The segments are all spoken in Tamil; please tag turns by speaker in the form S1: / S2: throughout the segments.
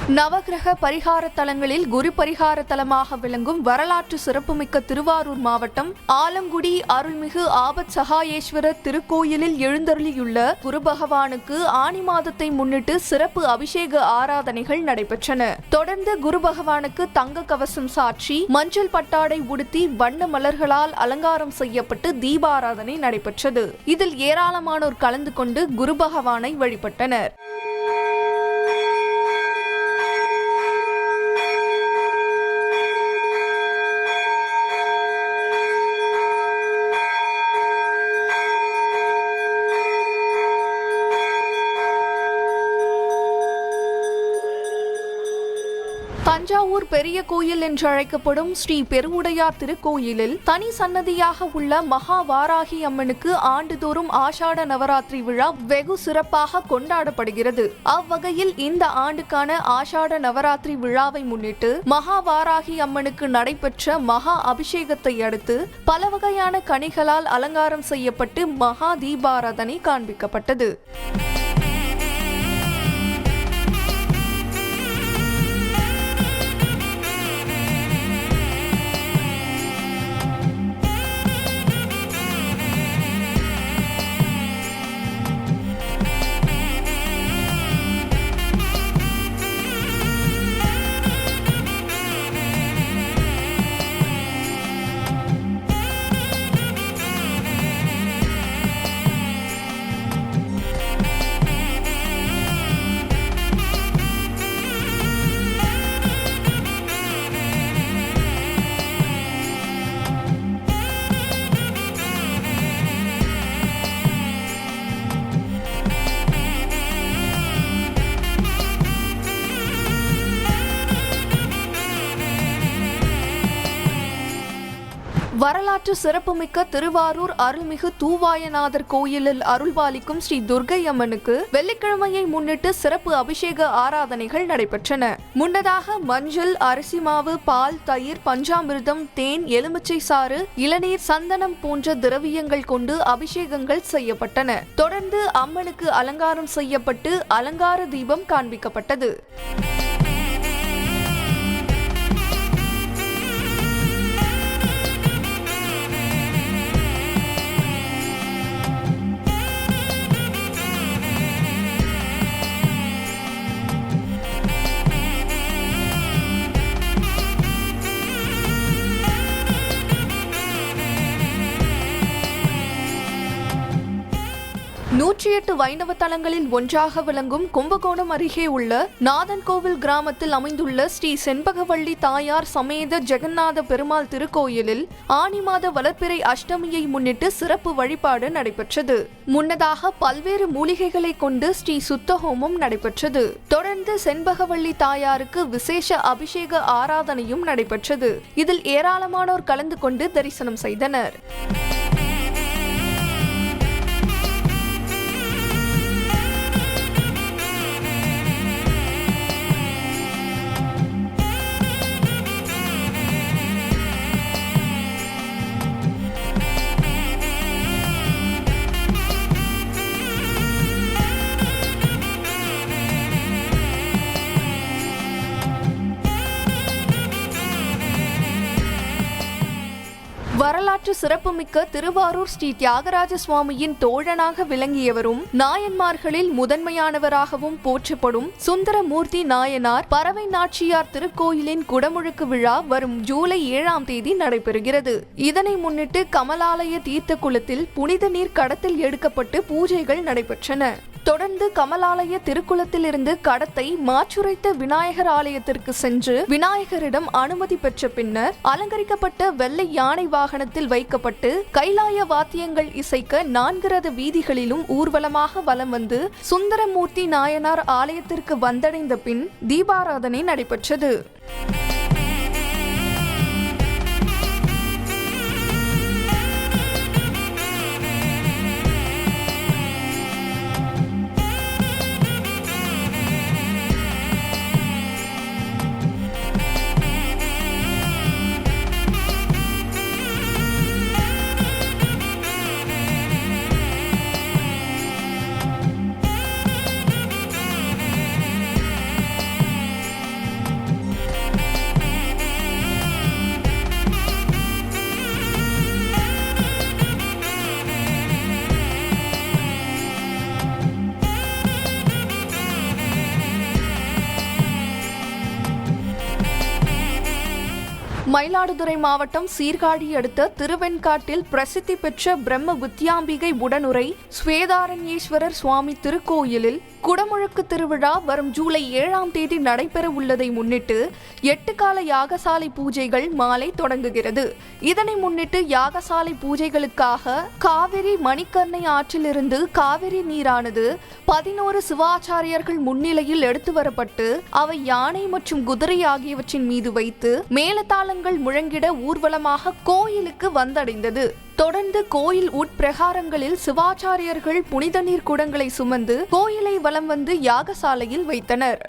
S1: நவகிரக பரிகார தலங்களில் குரு பரிகார தலமாக விளங்கும் வரலாற்று சிறப்புமிக்க திருவாரூர் மாவட்டம் ஆலங்குடி அருள்மிகு ஆபத் சகாயேஸ்வரர் திருக்கோயிலில் எழுந்தருளியுள்ள குரு பகவானுக்கு ஆனி மாதத்தை முன்னிட்டு சிறப்பு அபிஷேக ஆராதனைகள் நடைபெற்றன. தொடர்ந்து குரு பகவானுக்கு தங்க கவசம் சாற்றி மஞ்சள் பட்டாடை உடுத்தி வண்ண மலர்களால் அலங்காரம் செய்யப்பட்டு தீபாராதனை நடைபெற்றது. இதில் ஏராளமானோர் கலந்து கொண்டு குரு பகவானை வழிபட்டனர். தஞ்சாவூர் பெரிய கோயில் என்று அழைக்கப்படும் ஸ்ரீ பெருவுடையார் திருக்கோயிலில் தனி சன்னதியாக உள்ள மகா வாராகி அம்மனுக்கு ஆண்டுதோறும் ஆஷாட நவராத்திரி விழா வெகு சிறப்பாக கொண்டாடப்படுகிறது. அவ்வகையில் இந்த ஆண்டுக்கான ஆஷாட நவராத்திரி விழாவை முன்னிட்டு மகா வாராகி அம்மனுக்கு நடைபெற்ற மகா அபிஷேகத்தை அடுத்து பல வகையான கனிகளால் அலங்காரம் செய்யப்பட்டு மகா தீபாராதனை காண்பிக்கப்பட்டது. வரலாற்று சிறப்புமிக்க திருவாரூர் அருள்மிகு தூவாயநாதர் கோயிலில் அருள்பாலிக்கும் ஸ்ரீ துர்க்கை அம்மனுக்கு வெள்ளிக்கிழமையை முன்னிட்டு சிறப்பு அபிஷேக ஆராதனைகள் நடைபெற்றன. முன்னதாக மஞ்சள், அரிசி மாவு, பால், தயிர், பஞ்சாமிர்தம், தேன், எலுமிச்சை சாறு, இளநீர், சந்தனம் போன்ற திரவியங்கள் கொண்டு அபிஷேகங்கள் செய்யப்பட்டன. தொடர்ந்து அம்மனுக்கு அலங்காரம் செய்யப்பட்டு அலங்கார தீபம் காண்பிக்கப்பட்டது. நூற்றி 108 வைணவ தலங்களில் ஒன்றாக விளங்கும் கும்பகோணம் அருகே உள்ள நாதன்கோவில் கிராமத்தில் அமைந்துள்ள ஸ்ரீ செண்பகவள்ளி தாயார் சமேத ஜெகநாத பெருமாள் திருக்கோயிலில் ஆனி மாத வளர்ப்பிறை அஷ்டமியை முன்னிட்டு சிறப்பு வழிபாடு நடைபெற்றது. முன்னதாக பல்வேறு மூலிகைகளை கொண்டு ஸ்ரீ சுத்தஹோமம் நடைபெற்றது. தொடர்ந்து செண்பகவள்ளி தாயாருக்கு விசேஷ அபிஷேக ஆராதனையும் நடைபெற்றது. இதில் ஏராளமானோர் கலந்து கொண்டு தரிசனம் செய்தனர். வரலாற்று சிறப்புமிக்க திருவாரூர் ஸ்ரீ தியாகராஜ சுவாமியின் தோழனாக விளங்கியவரும் நாயன்மார்களில் முதன்மையானவராகவும் போற்றப்படும் சுந்தரமூர்த்தி நாயனார் பறவை நாச்சியார் திருக்கோயிலின் குடமுழுக்கு விழா வரும் ஜூலை 7ஆம் தேதி நடைபெறுகிறது. இதனை முன்னிட்டு கமலாலய தீர்த்த குளத்தில் புனித நீர் கடத்தில் எடுக்கப்பட்டு பூஜைகள் நடைபெற்றன. தொடர்ந்து கமலாலய திருக்குளத்தில் இருந்து கடத்தை மாச்சுரைத்த விநாயகர் ஆலயத்திற்கு சென்று விநாயகரிடம் அனுமதி பெற்ற பின்னர் அலங்கரிக்கப்பட்ட வெள்ளை யானை வாகனத்தில் வைக்கப்பட்டு கைலாய வாத்தியங்கள் இசைக்க 4 ரத வீதிகளிலும் ஊர்வலமாக வலம் வந்து சுந்தரமூர்த்தி நாயனார் ஆலயத்திற்கு வந்தடைந்த பின் தீபாராதனை நடைபெற்றது. மயிலாடுதுறை மாவட்டம் சீர்காழி அடுத்த திருவெண்காட்டில் பிரசித்தி பெற்ற பிரம்ம வித்யாம்பிகை உடனுரை ஸ்வேதாரண்யேஸ்வரர் சுவாமி திருக்கோயிலில் குடமுழுக்கு திருவிழா வரும் ஜூலை 7ஆம் தேதி நடைபெற உள்ளதை முன்னிட்டு 8 கால யாகசாலை பூஜைகள் மாலை தொடங்குகிறது. இதனை முன்னிட்டு யாகசாலை பூஜைகளுக்காக காவிரி மணிக்கர்ணை ஆற்றிலிருந்து காவிரி நீரானது 11 சிவாச்சாரியர்கள் முன்னிலையில் எடுத்து வரப்பட்டு அவை யானை மற்றும் குதிரை ஆகியவற்றின் மீது வைத்து மேலதாளங்கள் முழங்கிட ஊர்வலமாக கோயிலுக்கு வந்தடைந்தது. தொடர்ந்து கோயில் உட்பிரகாரங்களில் சிவாச்சாரியர்கள் புனித நீர் குடங்களை சுமந்து கோயிலை வலம் வந்து யாகசாலையில் வைத்தனர்.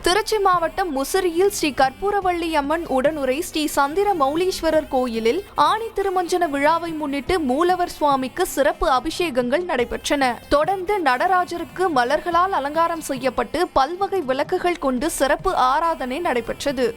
S1: திருச்சி மாவட்டம் முசிறியில் ஸ்ரீ கற்பூரவள்ளி அம்மன் உடனுரை ஸ்ரீ சந்திர மௌலீஸ்வரர் கோயிலில் ஆணி திருமஞ்சன விழாவை முன்னிட்டு மூலவர் சுவாமிக்கு சிறப்பு அபிஷேகங்கள் நடைபெற்றன. தொடர்ந்து நடராஜருக்கு மலர்களால் அலங்காரம் செய்யப்பட்டு பல்வகை விளக்குகள் கொண்டு சிறப்பு ஆராதனை நடைபெற்றது.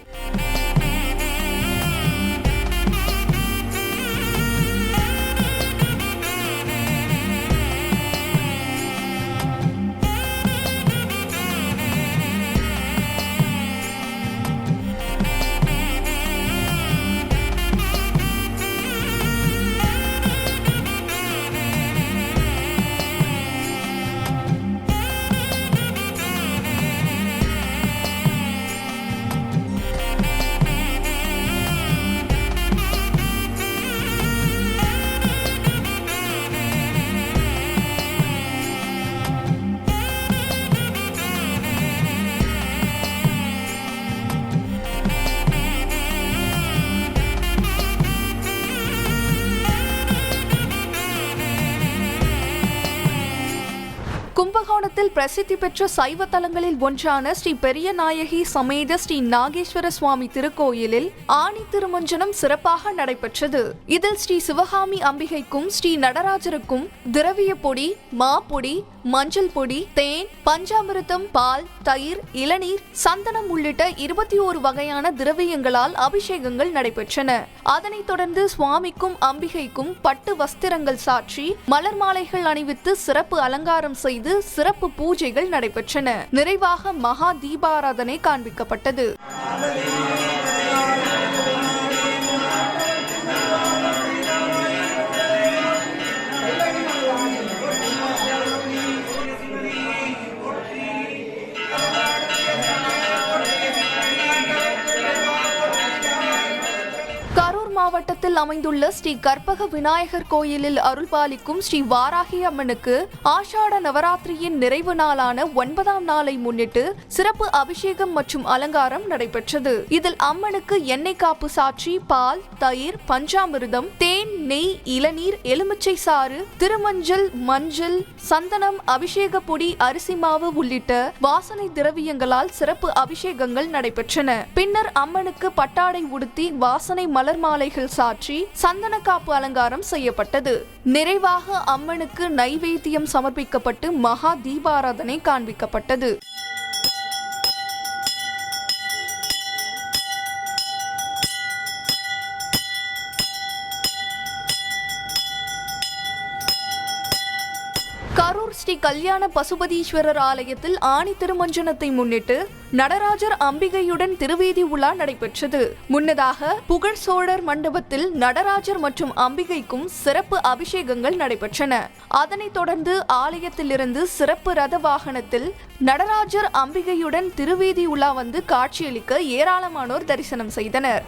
S1: கும்பகோணத்தில் பிரசித்தி பெற்ற சைவ தலங்களில் ஒன்றான ஸ்ரீ பெரிய நாயகி சமேத ஸ்ரீ நாகேஸ்வர சுவாமி திருக்கோயிலில் ஆணி திருமஞ்சனம் சிறப்பாக நடைபெற்றது. இதில் ஸ்ரீ சிவகாமி அம்பிகைக்கும் ஸ்ரீ நடராஜருக்கும் திரவிய பொடி, மாப்பொடி, மஞ்சள் பொடி, தேன், பஞ்சாமிர்தம், பால், தயிர், இளநீர், சந்தனம் உள்ளிட்ட 21 வகையான திரவியங்களால் அபிஷேகங்கள் நடைபெற்றன. அதனைத் தொடர்ந்து சுவாமிக்கும் அம்பிகைக்கும் பட்டு வஸ்திரங்கள் சாற்றி மலர் மாலைகள் அணிவித்து சிறப்பு அலங்காரம் செய்து சிறப்பு பூஜைகள் நடைபெற்றன. நிறைவாக மகா தீபாராதனை காண்பிக்கப்பட்டது. மாவட்டத்தில் அமைந்துள்ள ஸ்ரீ கற்பக விநாயகர் கோயிலில் அருள்பாலிக்கும் ஸ்ரீ வாராகி அம்மனுக்கு ஆஷாட நவராத்திரியின் நிறைவு நாளான 9ஆம் நாளை முன்னிட்டு சிறப்பு அபிஷேகம் மற்றும் அலங்காரம் நடைபெற்றது. இதில் அம்மனுக்கு எண்ணெய் காப்பு சாற்றி பால், தயிர், பஞ்சாமிர்தம், தேன், நெய், இளநீர், எலுமிச்சை சாறு, திருமஞ்சள், மஞ்சள், சந்தனம், அபிஷேக பொடி, அரிசி மாவு உள்ளிட்ட வாசனை திரவியங்களால் சிறப்பு அபிஷேகங்கள் நடைபெற்றன. பின்னர் அம்மனுக்கு பட்டாடை உடுத்தி வாசனை மலர் மாலைகள் சாற்றி சந்தன காப்பு அலங்காரம் செய்யப்பட்டது. நிறைவாக அம்மனுக்கு நைவேத்தியம் சமர்ப்பிக்கப்பட்டு மகா தீபாராதனை காண்பிக்கப்பட்டது. கரூர் ஸ்ரீ கல்யாண பசுபதீஸ்வரர் ஆலயத்தில் ஆணி திருமஞ்சனத்தை முன்னிட்டு நடராஜர் அம்பிகையுடன் திருவீதி உலா நடைபெற்றது. முன்னதாக புகழ் சோழர் மண்டபத்தில் நடராஜர் மற்றும் அம்பிகைக்கும் சிறப்பு அபிஷேகங்கள் நடைபெற்றன. அதனைத் தொடர்ந்து ஆலயத்திலிருந்து சிறப்பு ரத வாகனத்தில் நடராஜர் அம்பிகையுடன் திருவீதி உலா வந்து காட்சியளிக்க ஏராளமானோர் தரிசனம் செய்தனர்.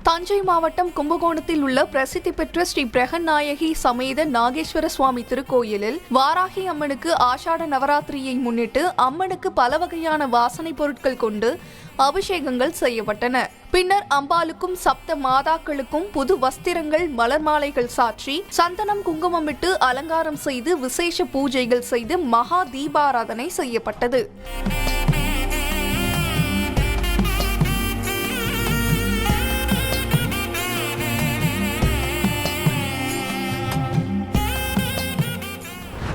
S1: தஞ்சை மாவட்டம் கும்பகோணத்தில் உள்ள பிரசித்தி பெற்ற ஸ்ரீ பிரகநாயகி சமேத நாகேஸ்வர சுவாமி திருக்கோயிலில் வாராகி அம்மனுக்கு ஆஷாட நவராத்திரியை முன்னிட்டு அம்மனுக்கு பல வகையான வாசனை பொருட்கள் கொண்டு அபிஷேகங்கள் செய்யப்பட்டன. பின்னர் அம்பாளுக்கும் சப்த மாதாக்களுக்கும் புது வஸ்திரங்கள், மலர் மாலைகள் சாற்றி சந்தனம், குங்குமமிட்டு அலங்காரம் செய்து விசேஷ பூஜைகள் செய்து மகா தீபாராதனை செய்யப்பட்டது.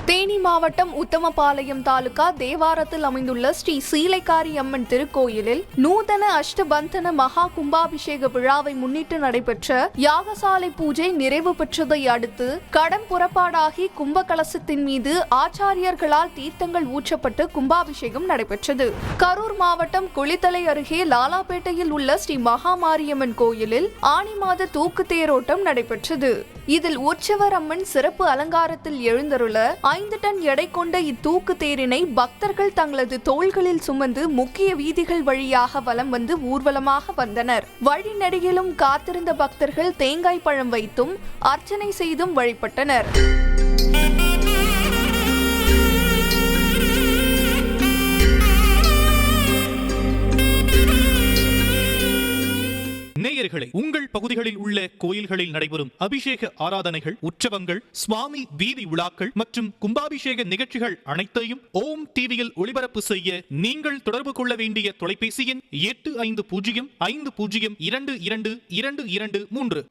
S1: தேனி மாவட்டம் உத்தமபாளையம் தாலுகா தேவாரத்தில் அமைந்துள்ள ஸ்ரீ சீலைக்காரி அம்மன் திருக்கோயிலில் நூதன அஷ்டபந்தன மகா கும்பாபிஷேக விழாவை முன்னிட்டு நடைபெற்ற யாகசாலை பூஜை நிறைவு பெற்றதை அடுத்து கடம் புறப்பாடாகி கும்ப கலசத்தின் மீது ஆச்சாரியர்களால் தீர்த்தங்கள் ஊற்றப்பட்டு கும்பாபிஷேகம் நடைபெற்றது. கரூர் மாவட்டம் குளித்தலை அருகே லாலாப்பேட்டையில் உள்ள ஸ்ரீ மகாமாரியம்மன் கோயிலில் ஆனி மாத தூக்கு தேரோட்டம் நடைபெற்றது. இதில் உற்சவர் அம்மன் சிறப்பு அலங்காரத்தில் எழுந்தருள 5 டன் எடை கொண்ட இத்தூக்கு தேரினை பக்தர்கள் தங்களது தோள்களில் சுமந்து முக்கிய வீதிகள் வழியாக வலம் வந்து ஊர்வலமாக வந்தனர். வழிநெடுகிலும் காத்திருந்த பக்தர்கள் தேங்காய் பழம் வைத்தும் அர்ச்சனை செய்தும் வழிபட்டனர்.
S2: நேயர்களே, உங்கள் பகுதிகளில் உள்ள கோயில்களில் நடைபெறும் அபிஷேக ஆராதனைகள், உற்சவங்கள், சுவாமி வீதி விழாக்கள் மற்றும் கும்பாபிஷேக நிகழ்ச்சிகள் அனைத்தையும் ஓம் டிவியில் ஒளிபரப்பு செய்ய நீங்கள் தொடர்பு கொள்ள வேண்டிய தொலைபேசி எண் 8505022223.